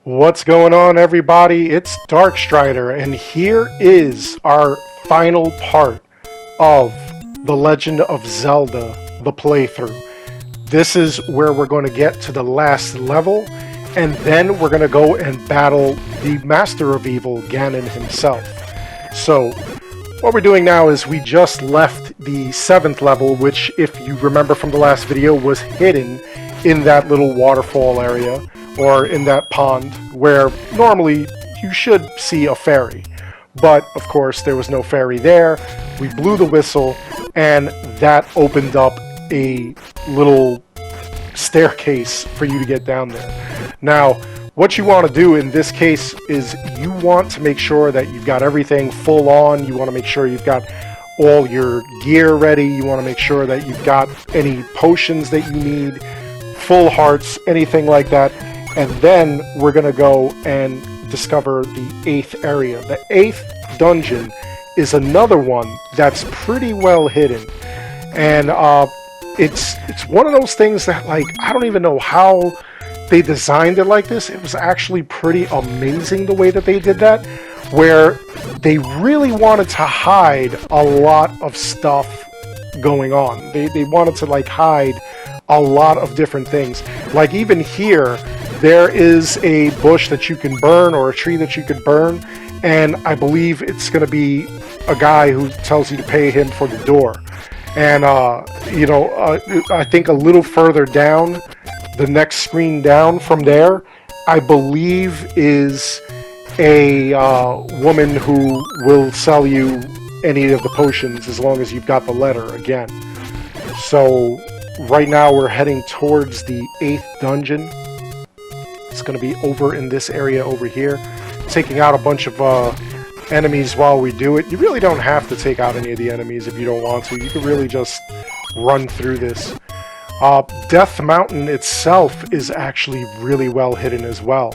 What's going on, everybody? It's Darkstrider, and here is our final part of The Legend of Zelda, the playthrough. This is where we're going to get to the last level, and then we're going to go and battle the Master of Evil, Gannon himself. So, what we're doing now is we just left the 7th level, which, if you remember from the last video, was hidden in that little waterfall area, or in that pond, where normally you should see a fairy. But, of course, there was no fairy there. We blew the whistle, and that opened up a little staircase for you to get down there. Now, what you want to do in this case is you want to make sure that you've got everything full on. You want to make sure you've got all your gear ready. You want to make sure that you've got any potions that you need, full hearts, anything like that. And then we're going to go and discover the 8th area. The 8th dungeon is another one that's pretty well hidden. And it's one of those things that, like, I don't even know how they designed it like this. It was actually pretty amazing the way that they did that, where they really wanted to hide a lot of stuff going on. They wanted to, like, hide a lot of different things. Like, even here, there is a bush that you can burn, or a tree that you could burn, and I believe it's going to be a guy who tells you to pay him for the door. And, I think a little further down, the next screen down from there, I believe is a woman who will sell you any of the potions as long as you've got the letter again. So, right now we're heading towards the 8th dungeon. It's going to be over in this area over here, taking out a bunch of enemies while we do it. You really don't have to take out any of the enemies if you don't want to. You can really just run through this. Death Mountain itself is actually really well hidden as well.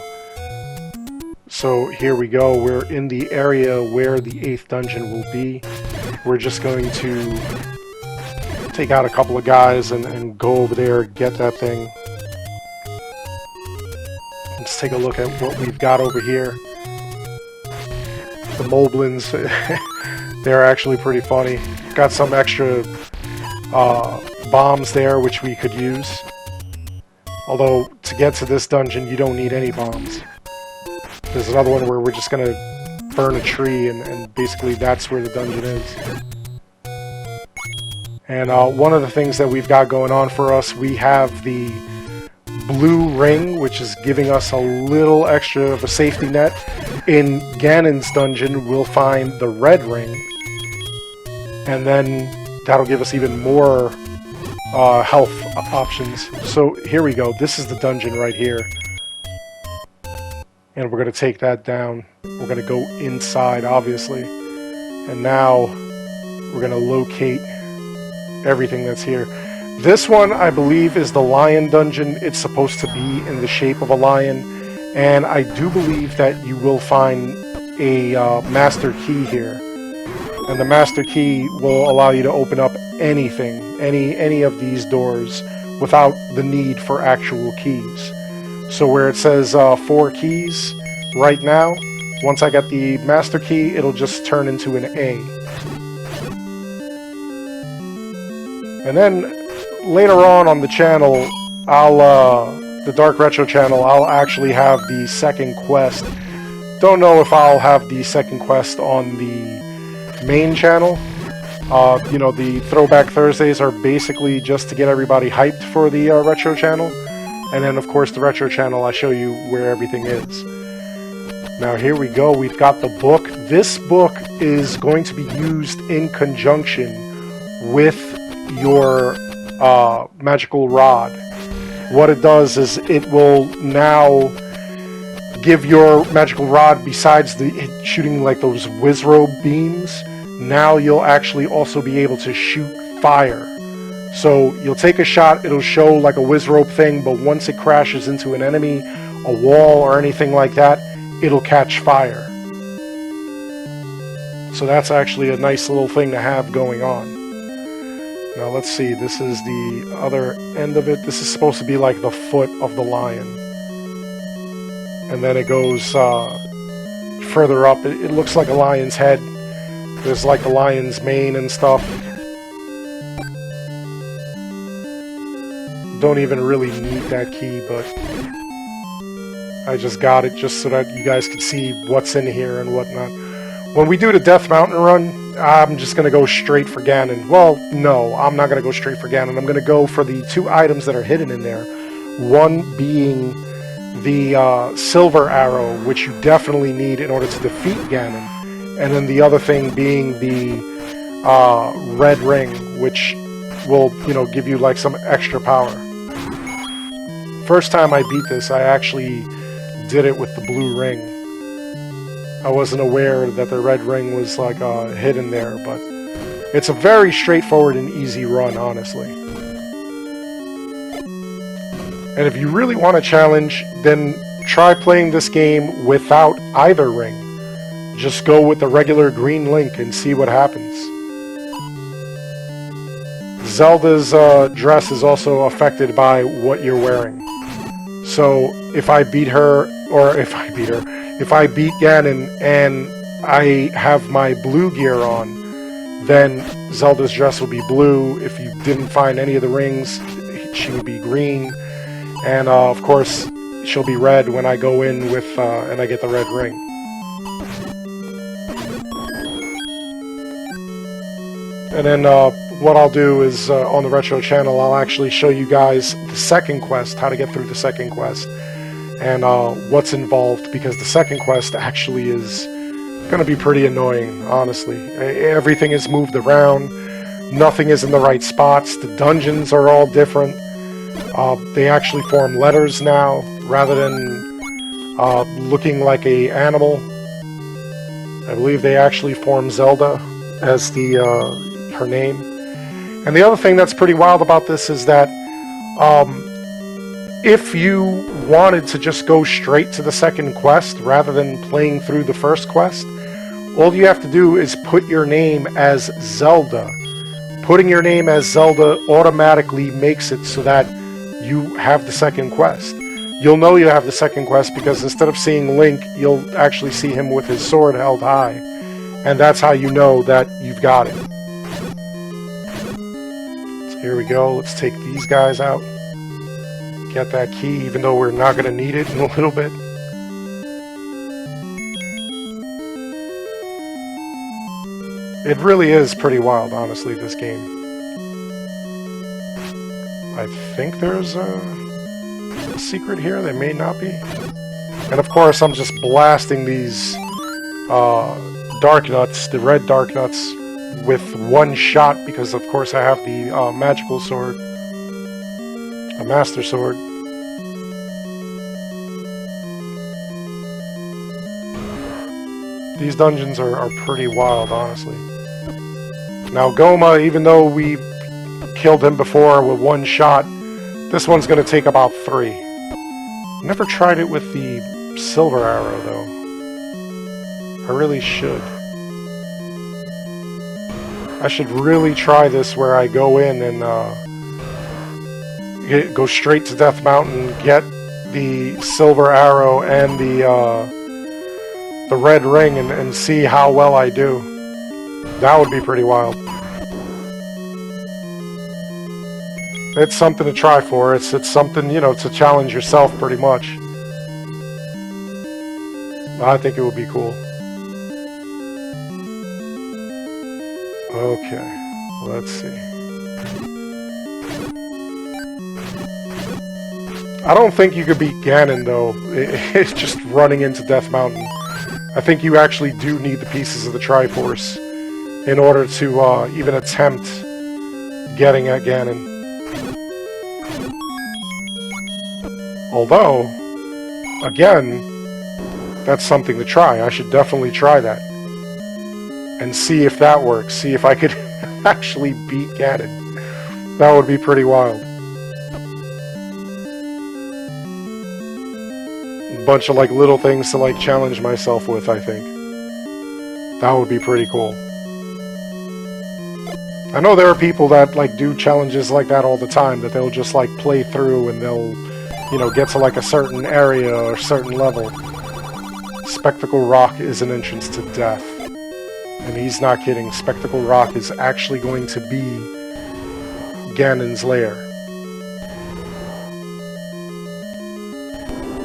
So here we go. We're in the area where the 8th dungeon will be. We're just going to take out a couple of guys and go over there, get that thing. Let's take a look at what we've got over here. The Moblins, they're actually pretty funny. Got some extra bombs there, which we could use. Although, to get to this dungeon, you don't need any bombs. There's another one where we're just going to burn a tree, and basically that's where the dungeon is. And one of the things that we've got going on for us, we have the blue ring, which is giving us a little extra of a safety net. In Ganon's dungeon, we'll find the red ring, and then that'll give us even more health options. So here we go. This is the dungeon right here, and we're going to take that down. We're going to go inside, obviously, and now we're going to locate everything that's here. This one, I believe, is the lion dungeon. It's supposed to be in the shape of a lion, and I do believe that you will find a master key here. And the master key will allow you to open up anything, any of these doors, without the need for actual keys. So where it says 4 keys right now, once I get the master key, it'll just turn into an A. And then later on the channel, the Dark Retro channel, I'll actually have the second quest. Don't know if I'll have the second quest on the main channel. The Throwback Thursdays are basically just to get everybody hyped for the Retro channel. And then, of course, the Retro channel, I show you where everything is. Now, here we go. We've got the book. This book is going to be used in conjunction with your magical rod. What it does is it will now give your magical rod, besides shooting like those Wizrobe beams, now you'll actually also be able to shoot fire. So you'll take a shot, it'll show like a Wizrobe thing, but once it crashes into an enemy, a wall, or anything like that, it'll catch fire. So that's actually a nice little thing to have going on. Now let's see, this is the other end of it. This is supposed to be like the foot of the lion. and then it goes further up. It looks like a lion's head. There's like a lion's mane and stuff. Don't even really need that key, but I just got it just so that you guys can see what's in here and whatnot. When we do the Death Mountain run, I'm just going to go straight for Gannon. Well, no, I'm not going to go straight for Gannon. I'm going to go for the 2 items that are hidden in there. One being the silver arrow, which you definitely need in order to defeat Gannon. And then the other thing being the red ring, which will, you know, give you like some extra power. First time I beat this, I actually did it with the blue ring. I wasn't aware that the red ring was like hidden there, but it's a very straightforward and easy run, honestly. And if you really want a challenge, then try playing this game without either ring. Just go with the regular green Link and see what happens. Zelda's dress is also affected by what you're wearing. So if I beat her, or if I beat Gannon and I have my blue gear on, then Zelda's dress will be blue. If you didn't find any of the rings, she would be green. And of course, she'll be red when I go in with, and I get the red ring. And then what I'll do is, on the Retro channel, I'll actually show you guys the second quest, how to get through the second quest, and what's involved, because the second quest actually is going to be pretty annoying, honestly. Everything is moved around, nothing is in the right spots, the dungeons are all different. They actually form letters now, rather than looking like an animal. I believe they actually form Zelda as her name. And the other thing that's pretty wild about this is that if you wanted to just go straight to the second quest rather than playing through the first quest, all you have to do is put your name as Zelda. Putting your name as Zelda automatically makes it so that you have the second quest. You'll know you have the second quest because instead of seeing Link, you'll actually see him with his sword held high. And that's how you know that you've got it. So here we go. Let's take these guys out. Get that key, even though we're not going to need it in a little bit. It really is pretty wild, honestly, this game. I think there's a secret here. There may not be. And of course, I'm just blasting these dark nuts, the red dark nuts, with one shot because, of course, I have the magical sword, a master sword. These dungeons are pretty wild, honestly. Now, Goma, even though we killed him before with one shot, this one's going to take about 3. Never tried it with the silver arrow, though. I really should. I should really try this where I go in and go straight to Death Mountain, get the silver arrow and the red ring, and see how well I do. That would be pretty wild. It's something to try for. It's something, you know, to challenge yourself pretty much. I think it would be cool. Okay, let's see. I don't think you could beat Gannon, though. It's just running into Death Mountain. I think you actually do need the pieces of the Triforce in order to even attempt getting at Gannon. Although, again, that's something to try. I should definitely try that. And see if that works. See if I could actually beat Gannon. That would be pretty wild. A bunch of like little things to like challenge myself with, I think. That would be pretty cool. I know there are people that like do challenges like that all the time, that they'll just like play through and they'll, you know, get to like a certain area or certain level, Spectacle Rock is an entrance to death. And he's not kidding. Spectacle Rock is actually going to be Ganon's lair.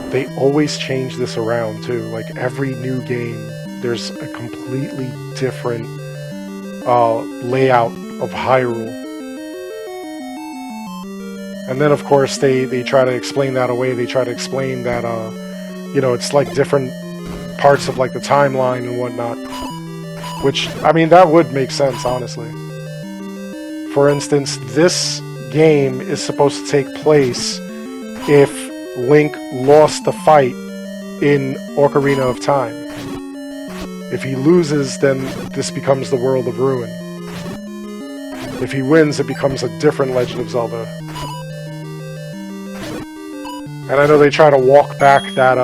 They always change this around too. Like every new game, there's a completely different layout of Hyrule. And then of course they try to explain that away. They try to explain that you know, it's like different parts of like the timeline and whatnot. Which, I mean, that would make sense, honestly. For instance, this game is supposed to take place if Link lost the fight in Ocarina of Time. If he loses, then this becomes the World of Ruin. If he wins, it becomes a different Legend of Zelda. And I know they try to walk back that,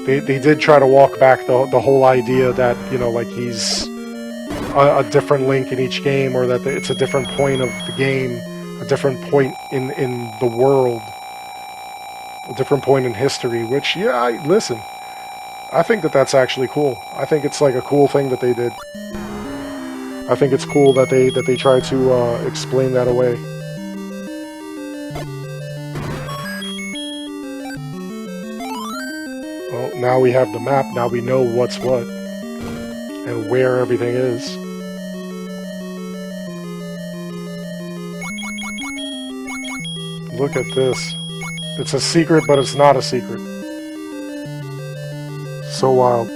They did try to walk back the whole idea that, you know, like he's a different Link in each game, or that it's a different point of the game, a different point in the world, a different point in history, which, yeah, listen, I think that that's actually cool. I think it's like a cool thing that they did. I think it's cool that they try to explain that away. Well, now we have the map, now we know what's what, and where everything is. Look at this. It's a secret, but it's not a secret. So wild.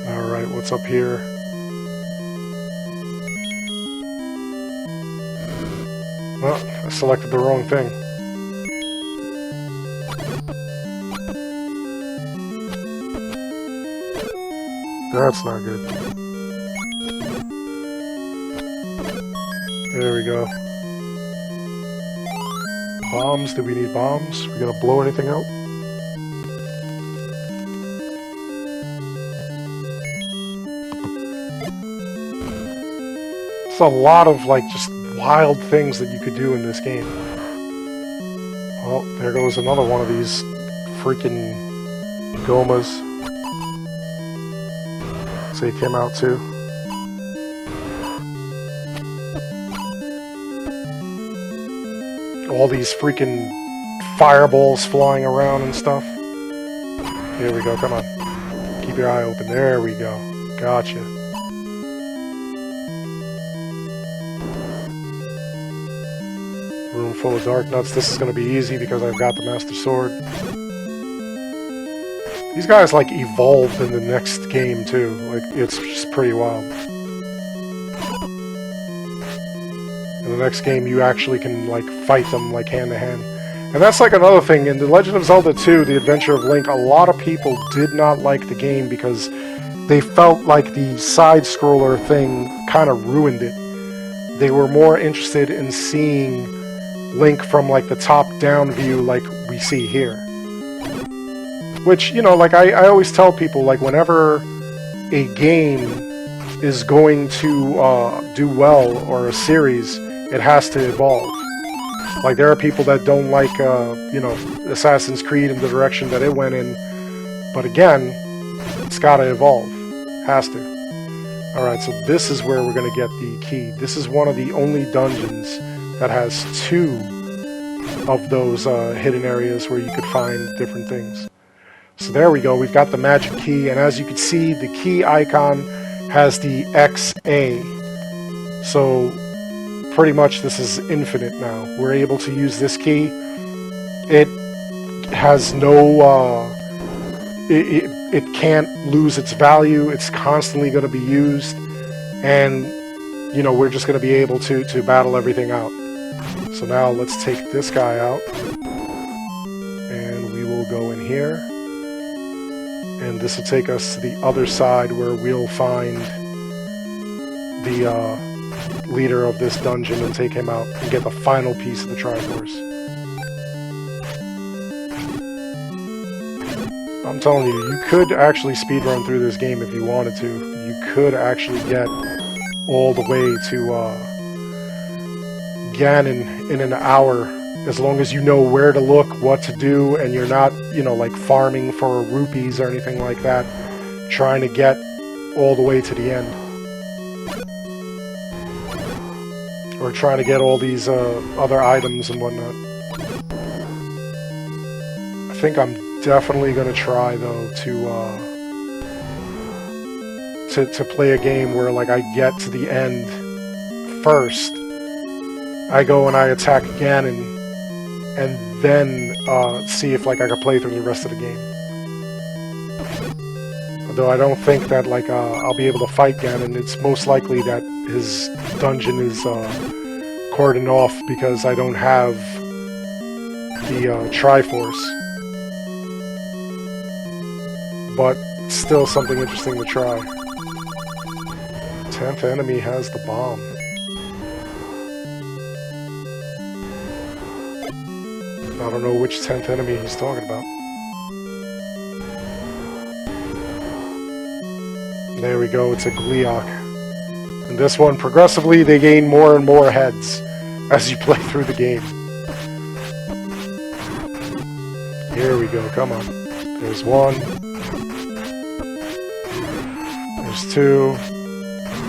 Alright, what's up here? Well, I selected the wrong thing. That's not good. There we go. Bombs? Do we need bombs? We gonna blow anything out? It's a lot of, like, just wild things that you could do in this game. Well, there goes another one of these freaking Gomas. So he came out too. All these freaking fireballs flying around and stuff. Here we go, come on. Keep your eye open. There we go. Gotcha. Room full of dark nuts. This is going to be easy because I've got the Master Sword. These guys, like, evolved in the next game, too. Like, it's just pretty wild. In the next game, you actually can, like, fight them, like, hand-to-hand. And that's, like, another thing. In The Legend of Zelda 2, The Adventure of Link, a lot of people did not like the game because they felt like the side-scroller thing kind of ruined it. They were more interested in seeing Link from, like, the top-down view like we see here. Which, you know, like, I always tell people, like, whenever a game is going to do well, or a series, it has to evolve. Like, there are people that don't like, you know, Assassin's Creed and the direction that it went in. But again, it's gotta evolve. Has to. Alright, so this is where we're gonna get the key. This is one of the only dungeons that has 2 of those hidden areas where you could find different things. So there we go, we've got the magic key, and as you can see, the key icon has the XA. So pretty much this is infinite now. We're able to use this key. It has no, it can't lose its value. It's constantly going to be used, and, you know, we're just going to be able to battle everything out. So now let's take this guy out, and we will go in here. And this will take us to the other side where we'll find the leader of this dungeon and take him out and get the final piece of the Triforce. I'm telling you, you could actually speedrun through this game if you wanted to. You could actually get all the way to Gannon in an hour, as long as you know where to look, what to do, and you're not, you know, like farming for rupees or anything like that, trying to get all the way to the end. Or trying to get all these other items and whatnot. I think I'm definitely going to try, though, to play a game where, like, I get to the end first. I go and I attack Gannon, and then see if, like, I can play through the rest of the game. Although I don't think that, like, I'll be able to fight Gannon. It's most likely that his dungeon is cordoned off because I don't have the Triforce. But still something interesting to try. 10th enemy has the bomb. I don't know which 10th enemy he's talking about. There we go, it's a Gleeok. And this one, progressively, they gain more and more heads as you play through the game. Here we go, come on. There's one. There's two.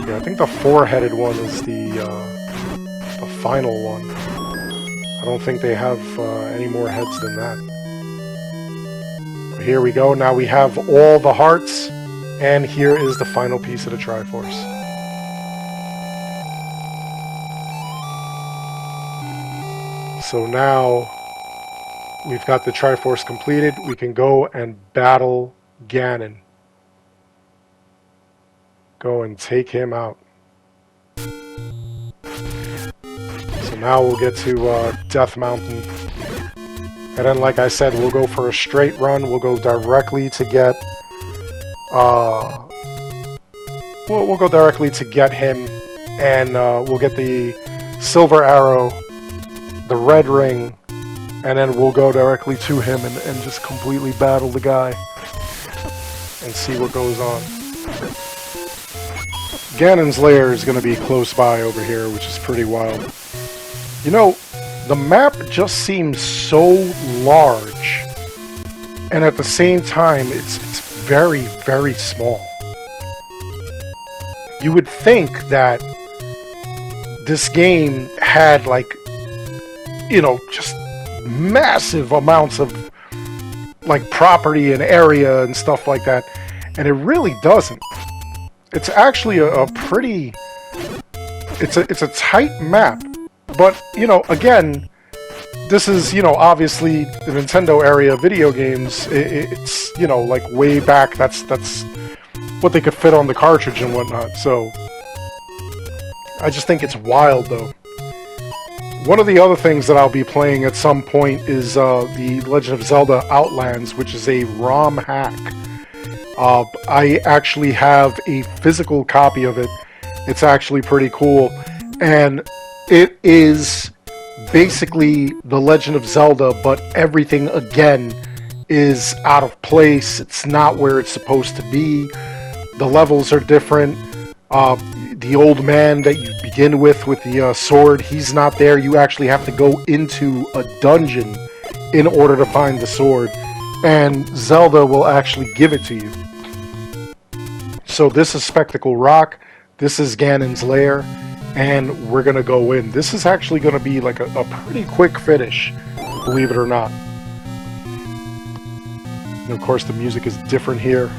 Yeah, I think the four-headed one is the final one. I don't think they have any more heads than that. But here we go, now we have all the hearts, and here is the final piece of the Triforce. So now we've got the Triforce completed. We can go and battle Gannon. Go and take him out. So now we'll get to Death Mountain. And then, like I said, we'll go for a straight run. We'll go directly to get... we'll go directly to get him. And we'll get the silver arrow, the red ring, and then we'll go directly to him and just completely battle the guy and see what goes on. Ganon's lair is going to be close by over here, which is pretty wild. You know, the map just seems so large, and at the same time, it's very, very small. You would think that this game had, like, you know, just massive amounts of, like, property and area and stuff like that, and it really doesn't. It's actually a pretty... It's a tight map, but, you know, again, this is, you know, obviously the Nintendo area of video games. It's, you know, like, way back, that's what they could fit on the cartridge and whatnot, so... I just think it's wild, though. One of the other things that I'll be playing at some point is the Legend of Zelda Outlands, which is a ROM hack. I actually have a physical copy of it. It's actually pretty cool. And it is basically the Legend of Zelda, but everything, again, is out of place. It's not where it's supposed to be. The levels are different. The old man that you begin with the sword, he's not there. You actually have to go into a dungeon in order to find the sword, and Zelda will actually give it to you. So this is Spectacle Rock, this is Ganon's lair, and we're gonna go in. This is actually gonna be like a pretty quick finish, believe it or not. And of course the music is different here.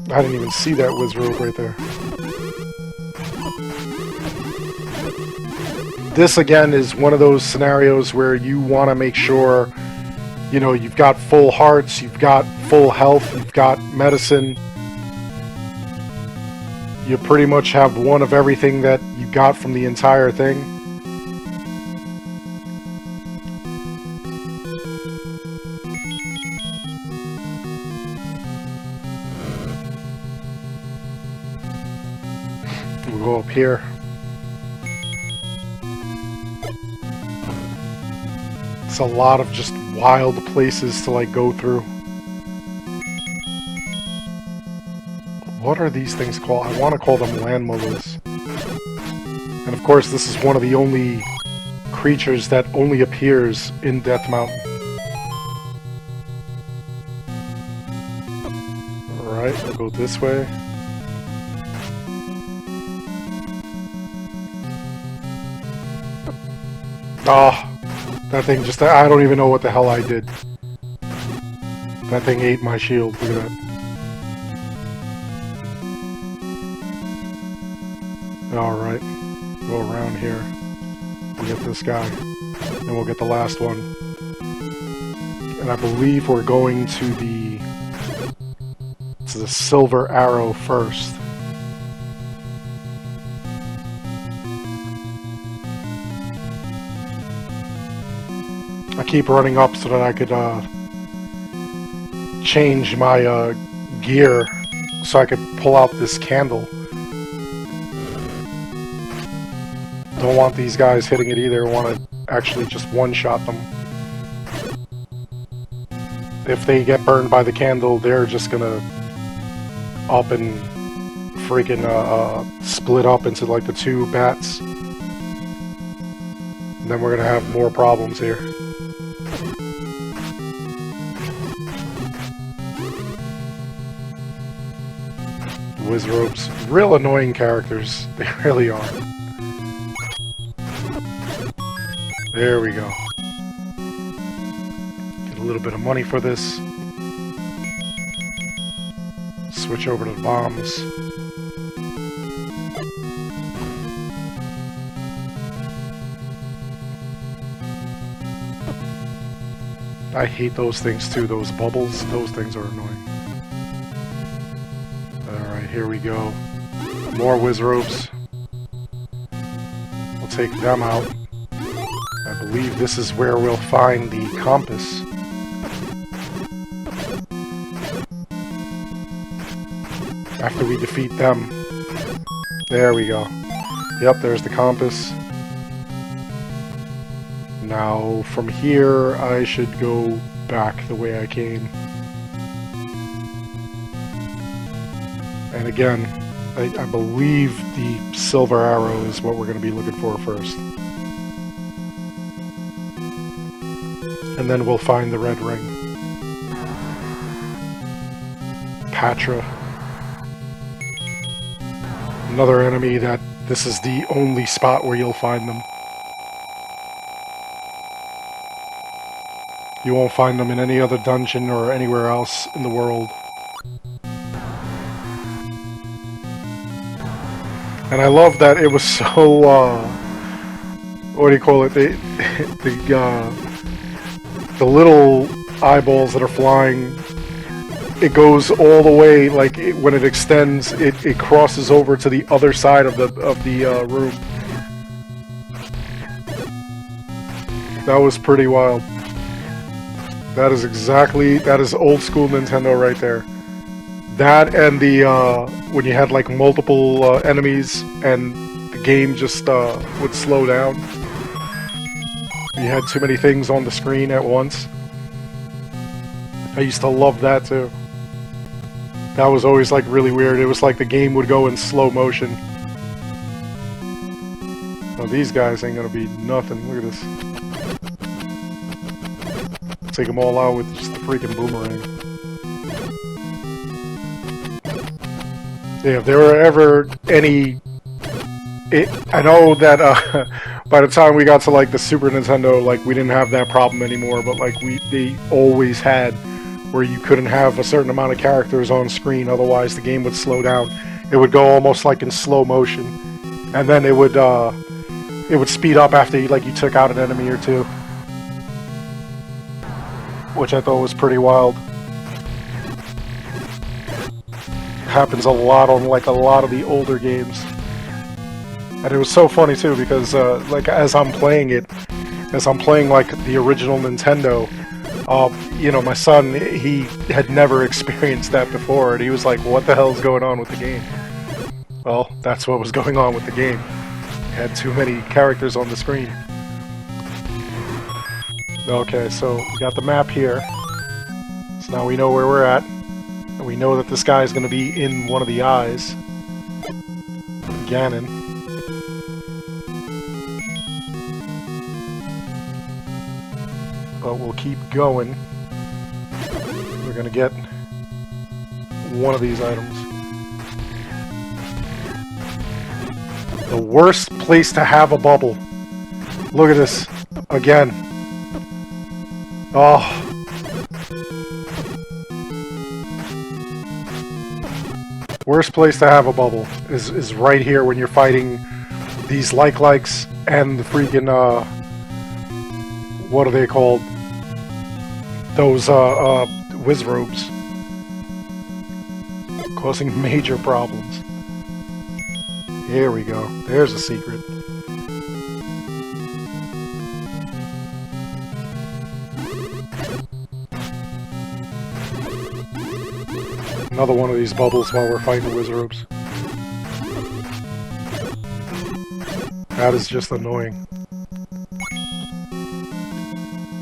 I didn't even see that Wizrobe right there. This, again, is one of those scenarios where you want to make sure, you know, you've got full hearts, you've got full health, you've got medicine. You pretty much have one of everything that you got from the entire thing. We'll go up here. It's a lot of just wild places to like go through. What are these things called? I want to call them landmolars. And of course, this is one of the only creatures that only appears in Death Mountain. Alright, we'll go this way. Oh, that thing just... I don't even know what the hell I did. That thing ate my shield. Look at that. Alright. Go around here. We'll get this guy. And we'll get the last one. And I believe we're going to the silver arrow first. I keep running up so that I could change my gear so I could pull out this candle. Don't want these guys hitting it either. I want to actually just one-shot them. If they get burned by the candle, they're just gonna up and freaking split up into like the two bats. And then we're gonna have more problems here. Wizrobes. Real annoying characters. They really are. There we go. Get a little bit of money for this. Switch over to the bombs. I hate those things too, those bubbles. Those things are annoying. Alright, here we go. More Wizrobes. We'll take them out. I believe this is where we'll find the compass. After we defeat them. There we go. Yep, there's the compass. Now, from here, I should go back the way I came. And again, I believe the silver arrow is what we're going to be looking for first. And then we'll find the red ring. Patra. Another enemy that this is the only spot where you'll find them. You won't find them in any other dungeon or anywhere else in the world. And I love that it was so, what do you call it? The little eyeballs that are flying, it goes all the way, like when it extends, it crosses over to the other side of the room. That was pretty wild. That is old school Nintendo right there. That and the when you had like multiple enemies and the game just would slow down. You had too many things on the screen at once. I used to love that too. That was always like really weird. It was like the game would go in slow motion. Well, these guys ain't gonna be nothing. Look at this. Take them all out with just the freaking boomerang. Yeah, if there were ever any... I know that by the time we got to like the Super Nintendo, like we didn't have that problem anymore, but like they always had where you couldn't have a certain amount of characters on screen, otherwise the game would slow down. It would go almost like in slow motion, and then it would speed up after you took out an enemy or two, which I thought was pretty wild. Happens a lot on like a lot of the older games. And it was so funny too because like as I'm playing like the original Nintendo, you know, my son, he had never experienced that before, and he was like, what the hell is going on with the game? Well, that's what was going on with the game. It had too many characters on the screen. Okay, so we got the map here. So now we know where we're at. And we know that this guy is going to be in one of the eyes. Gannon. But we'll keep going. We're going to get one of these items. The worst place to have a bubble. Look at this. Again. Oh. Worst place to have a bubble is right here when you're fighting these likes and the freaking, what are they called? Those, Wizrobes. Causing major problems. Here we go. There's a secret. Another one of these bubbles while we're fighting the Wizrobes. That is just annoying.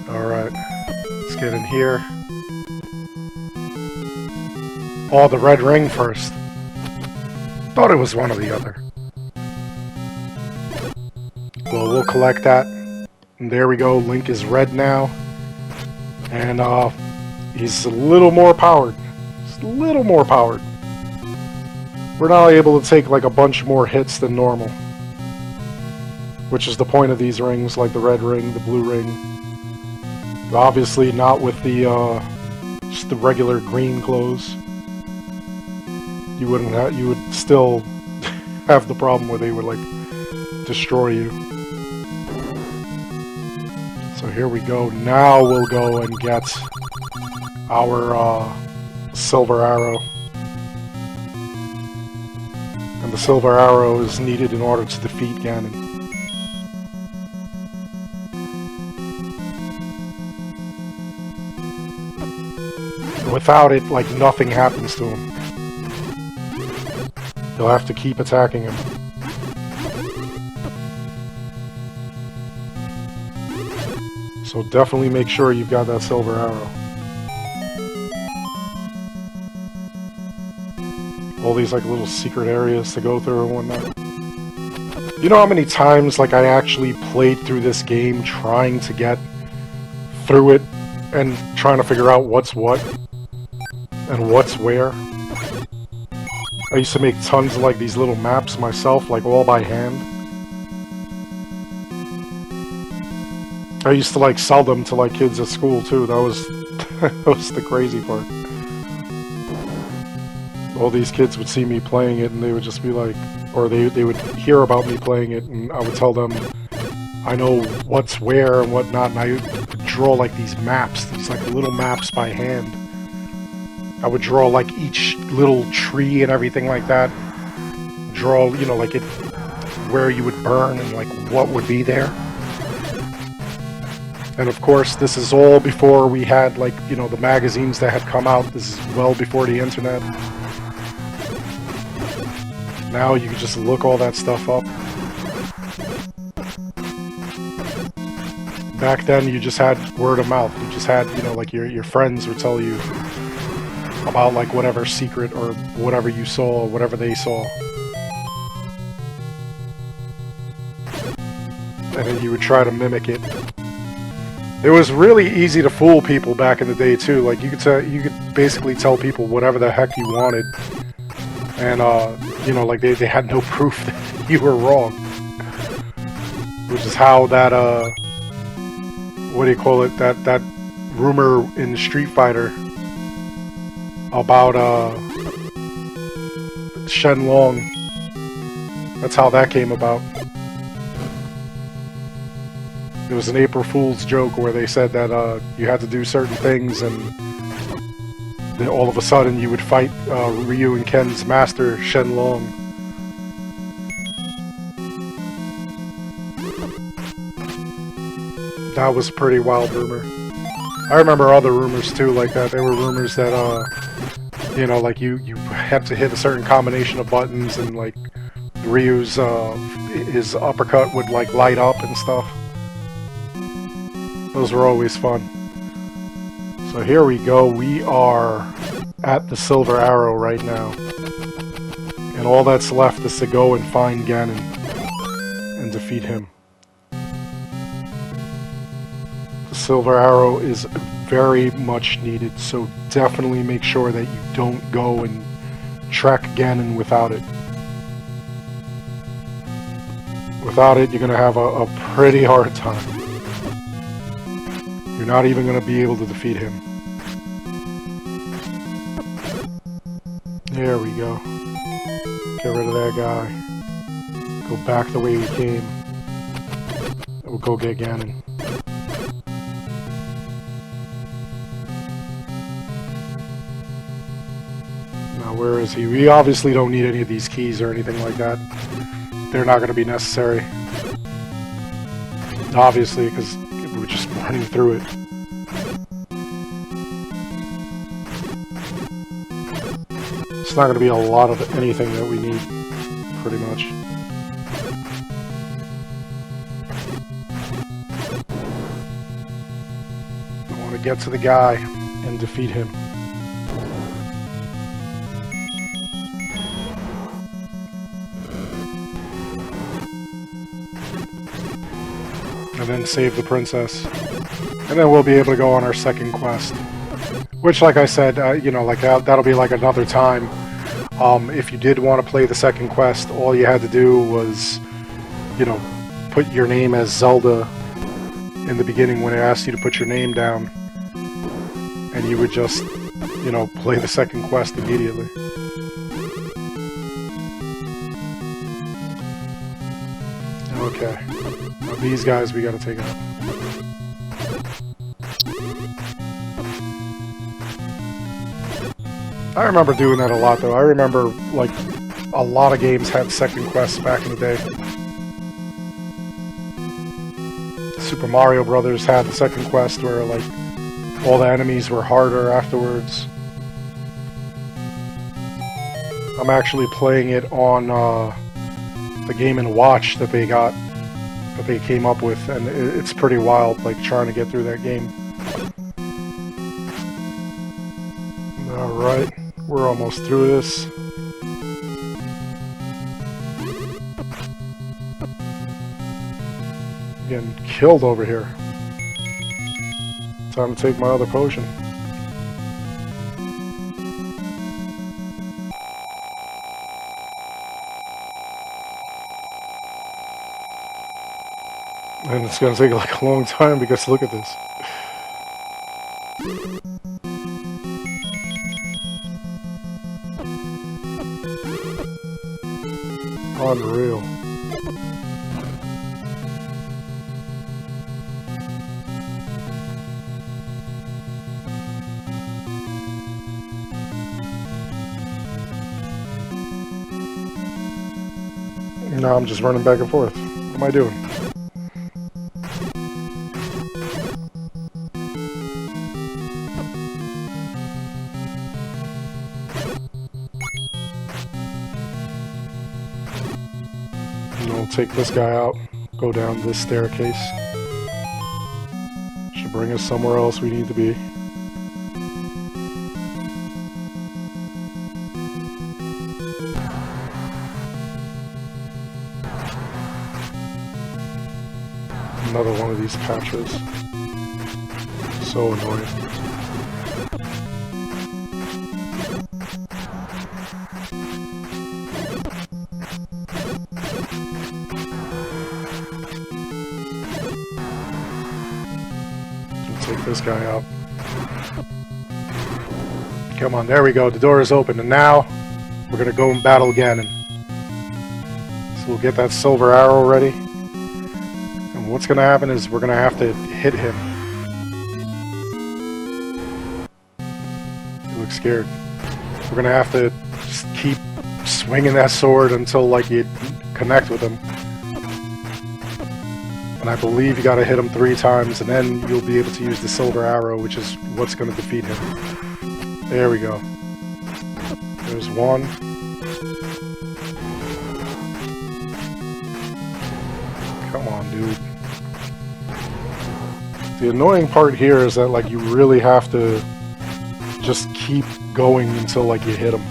Alright. Let's get in here. Oh, the red ring first. Thought it was one or the other. Well, we'll collect that. And there we go. Link is red now. And, he's a little more powered. Just a little more powered. We're now able to take, like, a bunch more hits than normal. Which is the point of these rings, like the red ring, the blue ring. Obviously not with the, just the regular green glows. You wouldn't have, you would still have the problem where they would, like, destroy you. So here we go. Now we'll go and get our silver arrow. And the silver arrow is needed in order to defeat Gannon. Without it, like, nothing happens to him. You'll have to keep attacking him. So definitely make sure you've got that silver arrow. All these, like, little secret areas to go through and whatnot. You know how many times, like, I actually played through this game trying to get through it and trying to figure out what's what and what's where? I used to make tons of, like, these little maps myself, like, all by hand. I used to, like, sell them to, like, kids at school, too. That was, that was the crazy part. All these kids would see me playing it, and they would just be like, or they would hear about me playing it, and I would tell them I know what's where and whatnot, and I would draw, like, these maps, these, like, little maps by hand. I would draw, like, each little tree and everything like that. Draw, you know, like, it, where you would burn and, like, what would be there. And of course, this is all before we had, like, you know, the magazines that had come out. This is well before the internet. Now you can just look all that stuff up. Back then, you just had word of mouth. You just had, you know, like, your friends would tell you about, like, whatever secret or whatever you saw, whatever they saw. And then you would try to mimic it. It was really easy to fool people back in the day too. Like, you could basically tell people whatever the heck you wanted, and you know, like, they had no proof that you were wrong. Which is how that what do you call it? That rumor in Street Fighter about Shenlong. That's how that came about. It was an April Fool's joke where they said that you had to do certain things, and then all of a sudden you would fight Ryu and Ken's master, Shenlong. That was a pretty wild rumor. I remember other rumors too like that. There were rumors that, you know, like, you had to hit a certain combination of buttons, and, like, Ryu's, his uppercut would, like, light up and stuff. Those were always fun. So here we go. We are at the Silver Arrow right now. And all that's left is to go and find Gannon and defeat him. The Silver Arrow is very much needed, so definitely make sure that you don't go and track Gannon without it. Without it, you're going to have a pretty hard time. You're not even going to be able to defeat him. There we go. Get rid of that guy. Go back the way we came. And we'll go get Gannon. Now where is he? We obviously don't need any of these keys or anything like that. They're not going to be necessary. Obviously, because we're just running through it. It's not going to be a lot of anything that we need, pretty much. I want to get to the guy and defeat him. And then save the princess. And then we'll be able to go on our second quest. Which, like I said, you know, like that'll be like another time. If you did want to play the second quest, all you had to do was, you know, put your name as Zelda in the beginning when it asked you to put your name down. And you would just, you know, play the second quest immediately. Okay. Now these guys we gotta take out. I remember doing that a lot, though. I remember, like, a lot of games had second quests back in the day. Super Mario Brothers had the second quest where, like, all the enemies were harder afterwards. I'm actually playing it on the Game & Watch that they got, that they came up with, and it's pretty wild, like, trying to get through that game. Alright. We're almost through this. Getting killed over here. Time to take my other potion. And it's gonna take like a long time because look at this. Unreal. Now I'm just running back and forth. What am I doing? We'll take this guy out, go down this staircase. Should bring us somewhere else we need to be. Another one of these patches. So annoying. Take this guy out. Come on, there we go. The door is open, and now we're gonna go and battle Gannon. So we'll get that silver arrow ready. And what's gonna happen is we're gonna have to hit him. He looks scared. We're gonna have to just keep swinging that sword until like you connect with him. And I believe you gotta hit him 3 times, and then you'll be able to use the silver arrow, which is what's gonna defeat him. There we go. There's one. Come on, dude. The annoying part here is that, like, you really have to just keep going until, like, you hit him.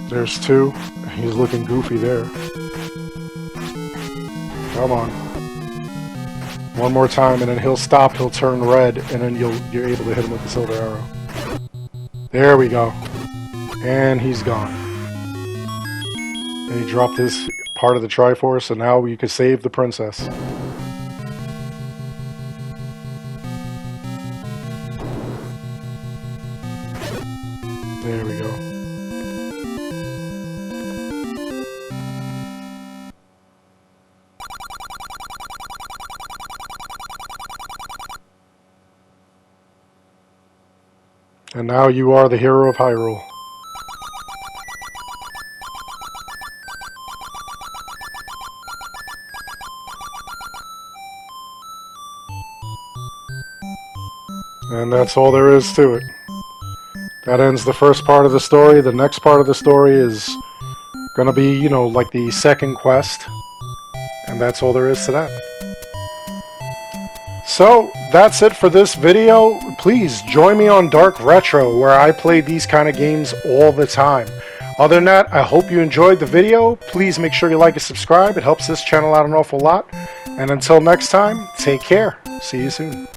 There's two. He's looking goofy there. Come on. One more time, and then he'll stop, he'll turn red, and then you're able to hit him with the silver arrow. There we go. And he's gone. And he dropped his part of the Triforce, and now you can save the princess. There we go. And now you are the hero of Hyrule. And that's all there is to it. That ends the first part of the story. The next part of the story is gonna be, you know, like the second quest. And that's all there is to that. So, that's it for this video. Please join me on Dark Retro, where I play these kind of games all the time. Other than that, I hope you enjoyed the video. Please make sure you like and subscribe. It helps this channel out an awful lot. And until next time, take care. See you soon.